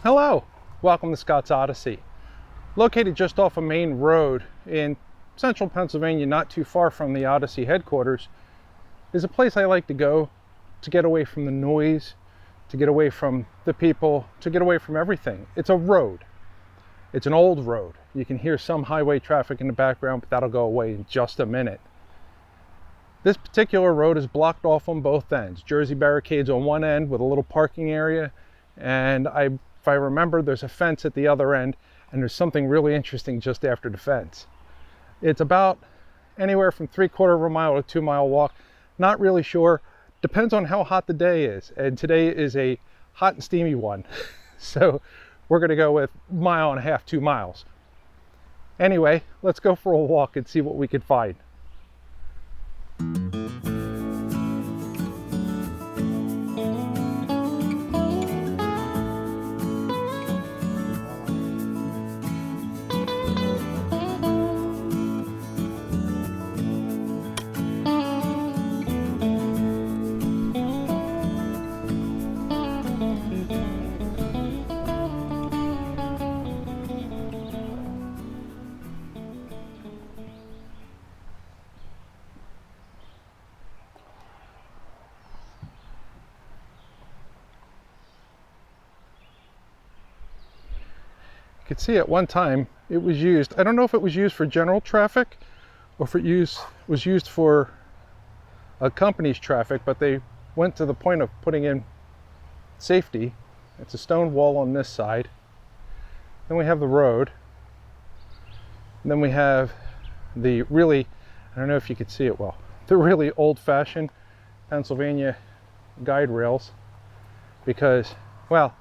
Hello, welcome to Scott's Odyssey. Located just off a main road in central Pennsylvania, not too far from the Odyssey headquarters, is a place I like to go to get away from the noise, to get away from the people, to get away from everything. It's a road. It's an old road. You can hear some highway traffic in the background, but that'll go away in just a minute. This particular road is blocked off on both ends. Jersey barricades on one end with a little parking area, and if I remember, there's a fence at the other end, and there's something really interesting just after the fence. It's about anywhere from 3/4 of a mile to 2-mile walk. Not really sure. Depends on how hot the day is. And today is a hot and steamy one. So we're going to go with 1.5 miles, 2 miles. Anyway, let's go for a walk and see what we can find. You could see at one time it was used, I don't know if it was used for general traffic or if it was used for a company's traffic, but they went to the point of putting in safety. It's a stone wall on this side. Then we have the road. And then we have the really, I don't know if you could see it well, the really old-fashioned Pennsylvania guide rails, because, well,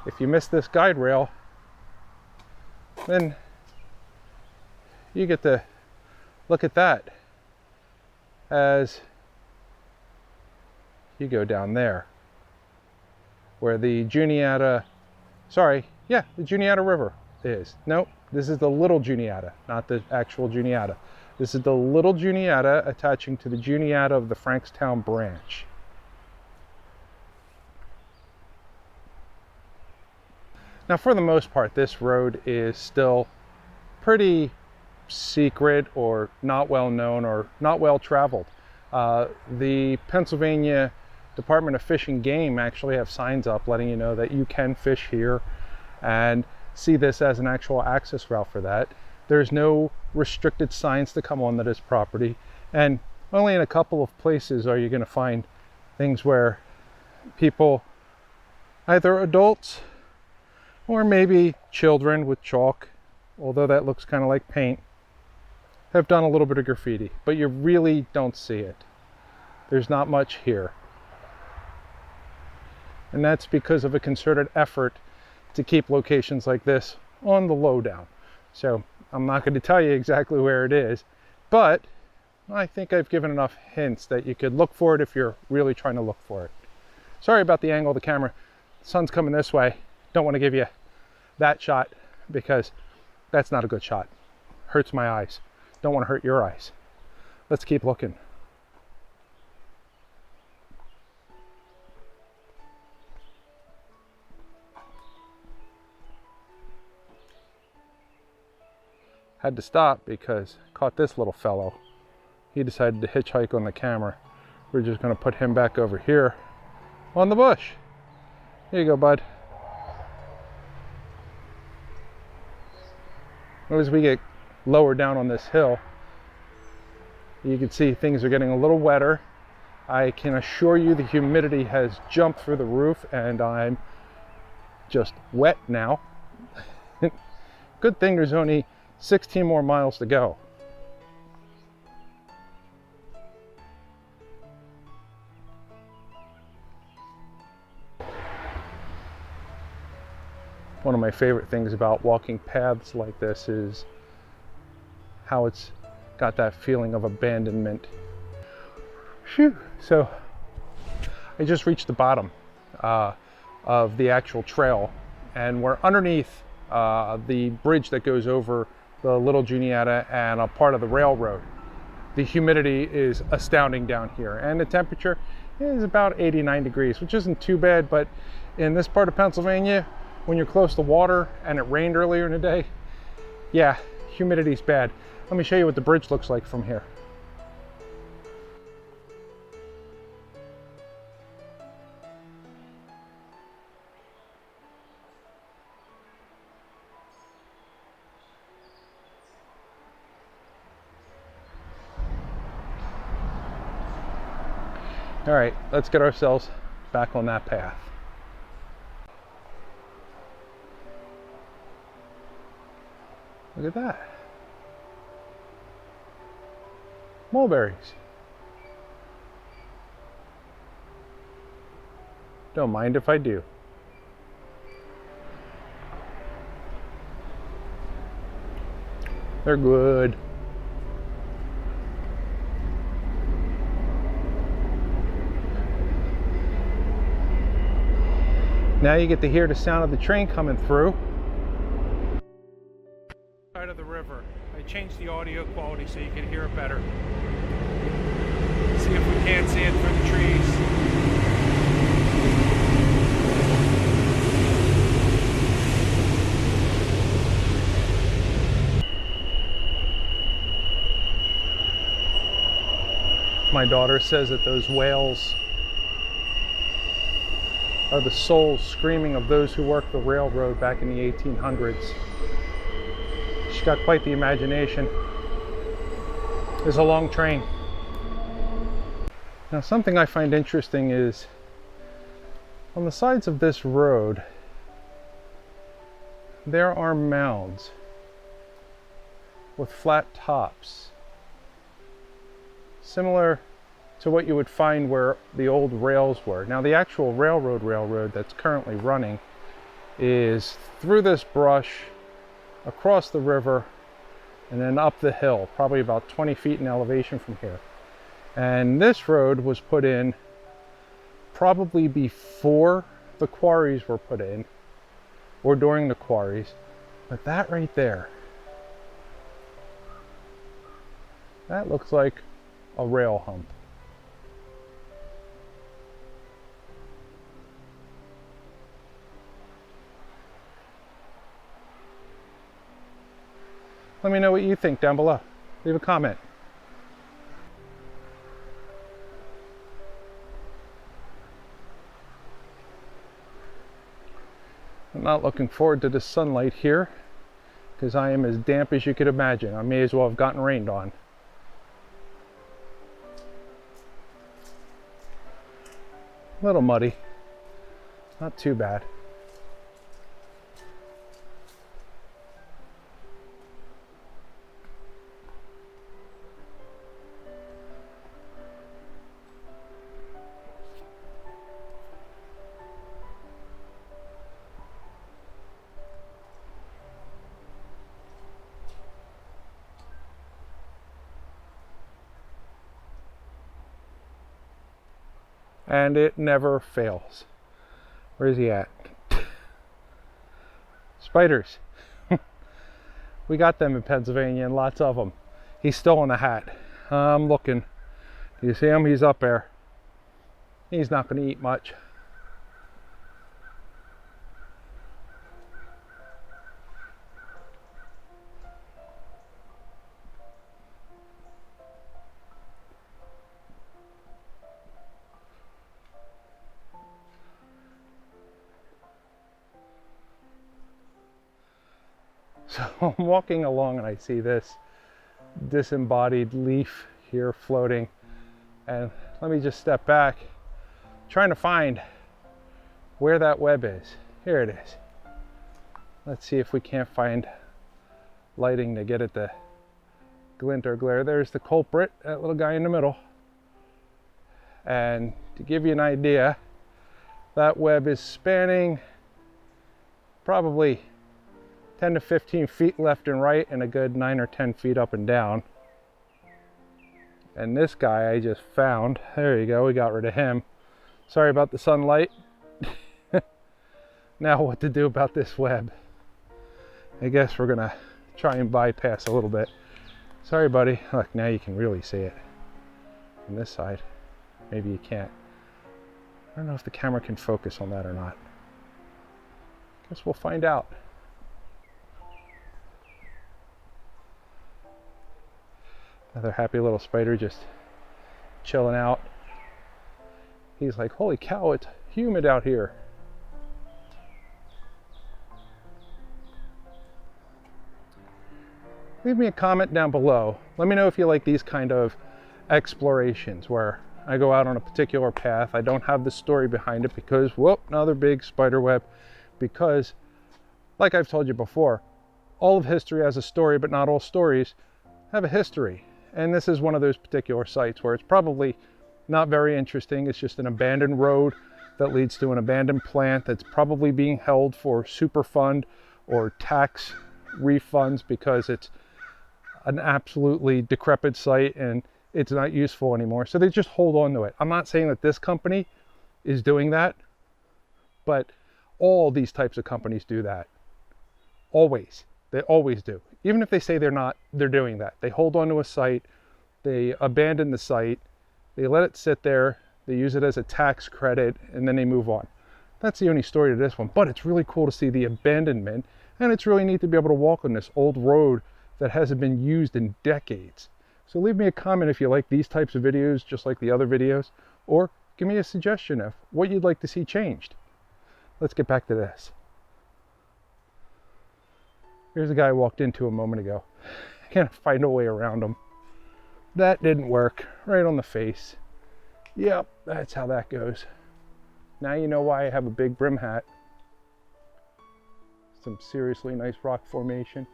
if you miss this guide rail, then you get to look at that as you go down there where the Juniata, the Juniata River is. Nope, this is the little Juniata, not the actual Juniata. This is the little Juniata attaching to the Juniata of the Frankstown branch. Now, for the most part, this road is still pretty secret or not well known or not well traveled. The Pennsylvania Department of Fish and Game actually have signs up letting you know that you can fish here and see this as an actual access route for that. There's no restricted signs to come onto this property, and only in a couple of places are you going to find things where people, either adults or maybe children with chalk, although that looks kind of like paint, have done a little bit of graffiti, but you really don't see it. There's not much here. And that's because of a concerted effort to keep locations like this on the lowdown. So I'm not going to tell you exactly where it is, but I think I've given enough hints that you could look for it if you're really trying to look for it. Sorry about the angle of the camera. The sun's coming this way. Don't want to give you that shot because that's not a good shot. Hurts my eyes. Don't want to hurt your eyes. Let's keep looking. Had to stop because I caught this little fellow. He decided to hitchhike on the camera. We're just going to put him back over here on the bush. Here you go, bud. As we get lower down on this hill, you can see things are getting a little wetter. I can assure you the humidity has jumped through the roof and I'm just wet now. Good thing there's only 16 more miles to go. One of my favorite things about walking paths like this is how it's got that feeling of abandonment. Phew. So I just reached the bottom of the actual trail, and we're underneath the bridge that goes over the Little Juniata and a part of the railroad. The humidity is astounding down here, and the temperature is about 89 degrees, which isn't too bad, but in this part of Pennsylvania, when you're close to water and it rained earlier in the day, yeah, humidity's bad. Let me show you what the bridge looks like from here. All right, let's get ourselves back on that path. Look at that. Mulberries. Don't mind if I do. They're good. Now you get to hear the sound of the train coming through. Side of the river. I changed the audio quality so you can hear it better. See if we can't see it through the trees. My daughter says that those whales are the souls screaming of those who worked the railroad back in the 1800s. She's got quite the imagination. There's a long train. Now, something I find interesting is on the sides of this road, there are mounds with flat tops, similar to what you would find where the old rails were. Now, the actual railroad that's currently running is through this brush, across the river, and then up the hill, probably about 20 feet in elevation from here. And this road was put in probably before the quarries were put in, or during the quarries. But that right there, that looks like a rail hump. Let me know what you think down below. Leave a comment. I'm not looking forward to the sunlight here because I am as damp as you could imagine. I may as well have gotten rained on. A little muddy. Not too bad. And it never fails. Where's he at? Spiders. We got them in Pennsylvania and lots of them. He's still in the hat. I'm looking. Do you see him? He's up there. He's not going to eat much. So I'm walking along and I see this disembodied leaf here floating, and let me just step back, trying to find where that web is. Here it is. Let's see if we can't find lighting to get at the glint or glare. There's the culprit, that little guy in the middle. And to give you an idea, that web is spanning probably 10 to 15 feet left and right, and a good 9 or 10 feet up and down. And this guy I just found, there you go, we got rid of him. Sorry about the sunlight. Now what to do about this web? I guess we're gonna try and bypass a little bit. Sorry buddy, look, now you can really see it. On this side, maybe you can't. don't know if the camera can focus on that or not. Guess we'll find out. Another happy little spider just chilling out. He's like, holy cow, it's humid out here. Leave me a comment down below. Let me know if you like these kind of explorations where I go out on a particular path. I don't have the story behind it because, whoop, another big spider web. Because, like I've told you before, all of history has a story, but not all stories have a history. And this is one of those particular sites where it's probably not very interesting. It's just an abandoned road that leads to an abandoned plant that's probably being held for Superfund or tax refunds because it's an absolutely decrepit site and it's not useful anymore. So they just hold on to it. I'm not saying that this company is doing that, but all these types of companies do that. Always. They always do. Even if they say they're not, they're doing that. They hold on to a site, they abandon the site, they let it sit there, they use it as a tax credit, and then they move on. That's the only story to this one, but it's really cool to see the abandonment, and it's really neat to be able to walk on this old road that hasn't been used in decades. So leave me a comment if you like these types of videos, just like the other videos, or give me a suggestion of what you'd like to see changed. Let's get back to this. Here's a guy I walked into a moment ago. I can't find a way around him. That didn't work. Right on the face. Yep, that's how that goes. Now you know why I have a big brim hat. Some seriously nice rock formation.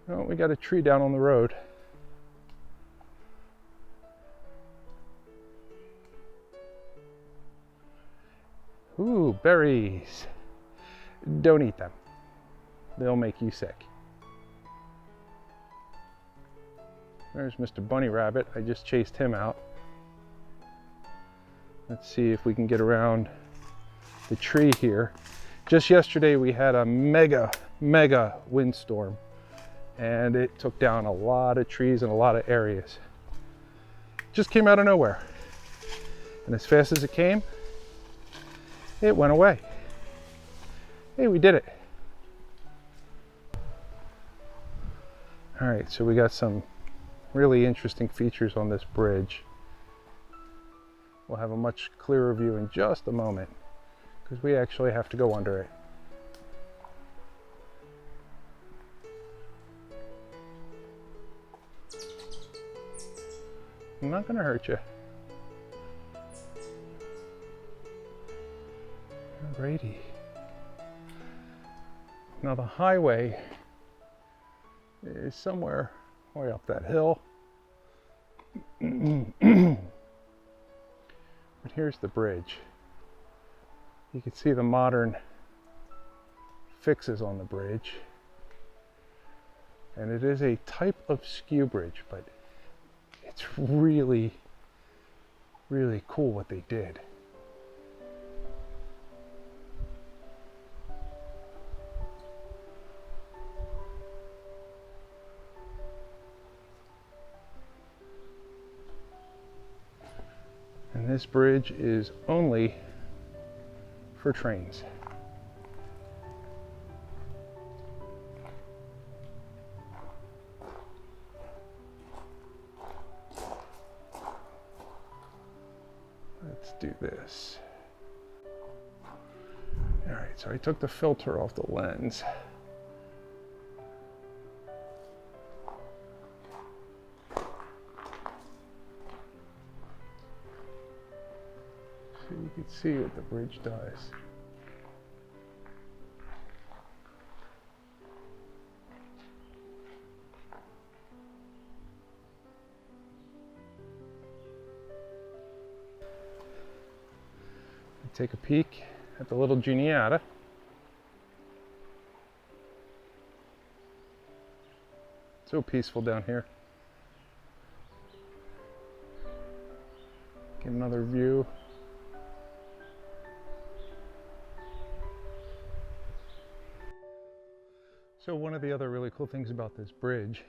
Oh, we got a tree down on the road. Ooh, berries. Don't eat them. They'll make you sick. There's Mr. Bunny Rabbit. I just chased him out. Let's see if we can get around the tree here. Just yesterday we had a mega windstorm and it took down a lot of trees in a lot of areas. Just came out of nowhere. And as fast as it came, it went away. Hey, we did it. All right, so we got some really interesting features on this bridge. We'll have a much clearer view in just a moment because we actually have to go under it. I'm not going to hurt you. Alrighty. Now the highway is somewhere way up that hill. But here's the bridge. You can see the modern fixes on the bridge. And it is a type of skew bridge, but it's really, really cool what they did. And this bridge is only for trains. Let's do this. All right, so I took the filter off the lens. So you can see what the bridge does. Take a peek at the little Geniata. So peaceful down here. Get another view. So one of the other really cool things about this bridge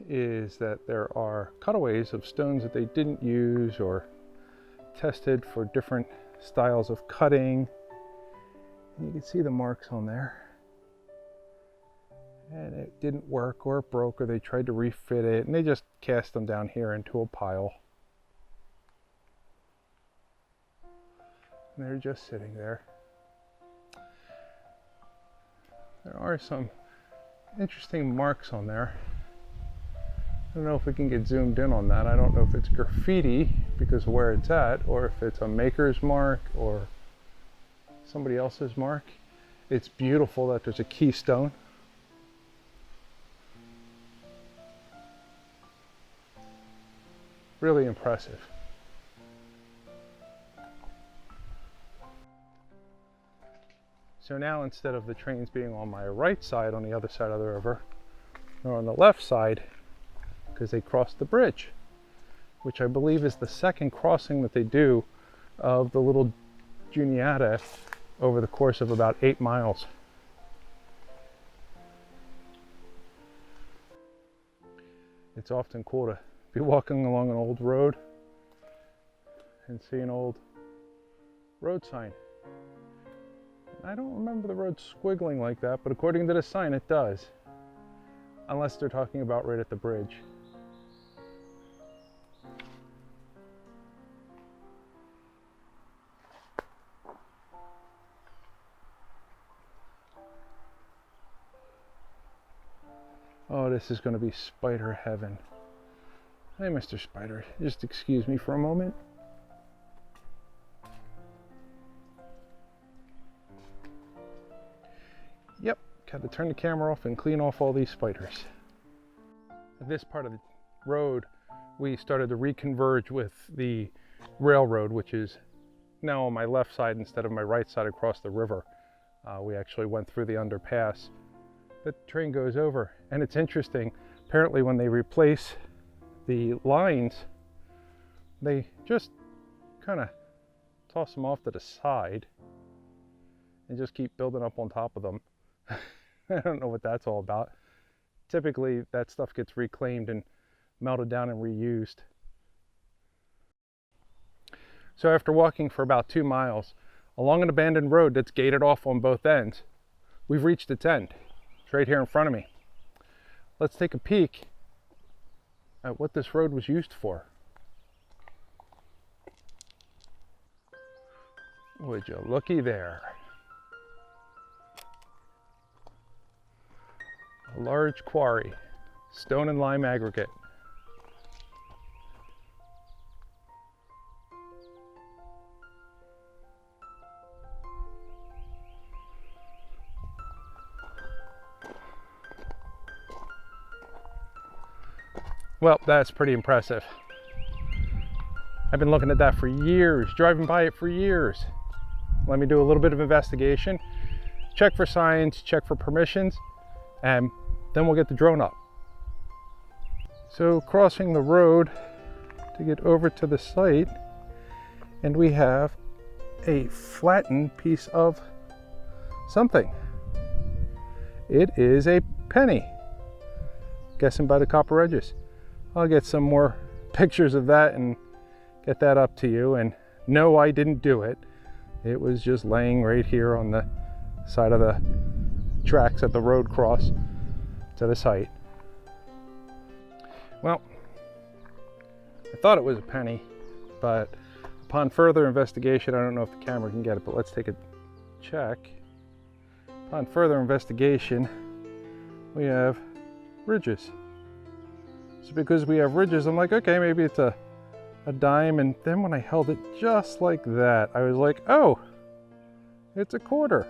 is that there are cutaways of stones that they didn't use or tested for different styles of cutting. And you can see the marks on there. And it didn't work, or it broke, or they tried to refit it, and they just cast them down here into a pile. And they're just sitting there. There are some interesting marks on there. I don't know if we can get zoomed in on that. I don't know if it's graffiti because of where it's at, or if it's a maker's mark or somebody else's mark. It's beautiful that there's a keystone. Really impressive. So now, instead of the trains being on my right side on the other side of the river, they're on the left side because they crossed the bridge, which I believe is the second crossing that they do of the little Juniata over the course of about 8 miles. It's often cool to be walking along an old road and see an old road sign. I don't remember the road squiggling like that, but according to the sign it does. Unless they're talking about right at the bridge. Oh, this is going to be spider heaven. Hey, Mr. Spider, just excuse me for a moment. Yep, got to turn the camera off and clean off all these spiders. At this part of the road, we started to reconverge with the railroad, which is now on my left side instead of my right side across the river. We actually went through the underpass. The train goes over, and it's interesting. Apparently when they replace the lines, they just kind of toss them off to the side and just keep building up on top of them. I don't know what that's all about. Typically that stuff gets reclaimed and melted down and reused. So after walking for about 2 miles along an abandoned road that's gated off on both ends, we've reached its end. It's right here in front of me. Let's take a peek at what this road was used for. Would you looky there. A large quarry, stone and lime aggregate. Well, that's pretty impressive. I've been looking at that for years, driving by it for years. Let me do a little bit of investigation, check for signs, check for permissions, and then we'll get the drone up. So crossing the road to get over to the site, and we have a flattened piece of something. It is a penny, guessing by the copper edges. I'll get some more pictures of that and get that up to you. And no, I didn't do it. It was just laying right here on the side of the tracks at the road cross to the site. Well, I thought it was a penny, but upon further investigation, I don't know if the camera can get it, but let's take a check. Upon further investigation, we have ridges. So because we have ridges, I'm like, okay, maybe it's a dime. And then when I held it just like that, I was like, oh, it's a quarter.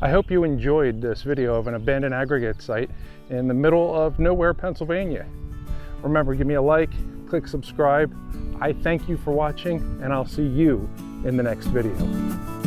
I hope you enjoyed this video of an abandoned aggregate site in the middle of nowhere, Pennsylvania. Remember, give me a like, click subscribe. I thank you for watching, and I'll see you in the next video.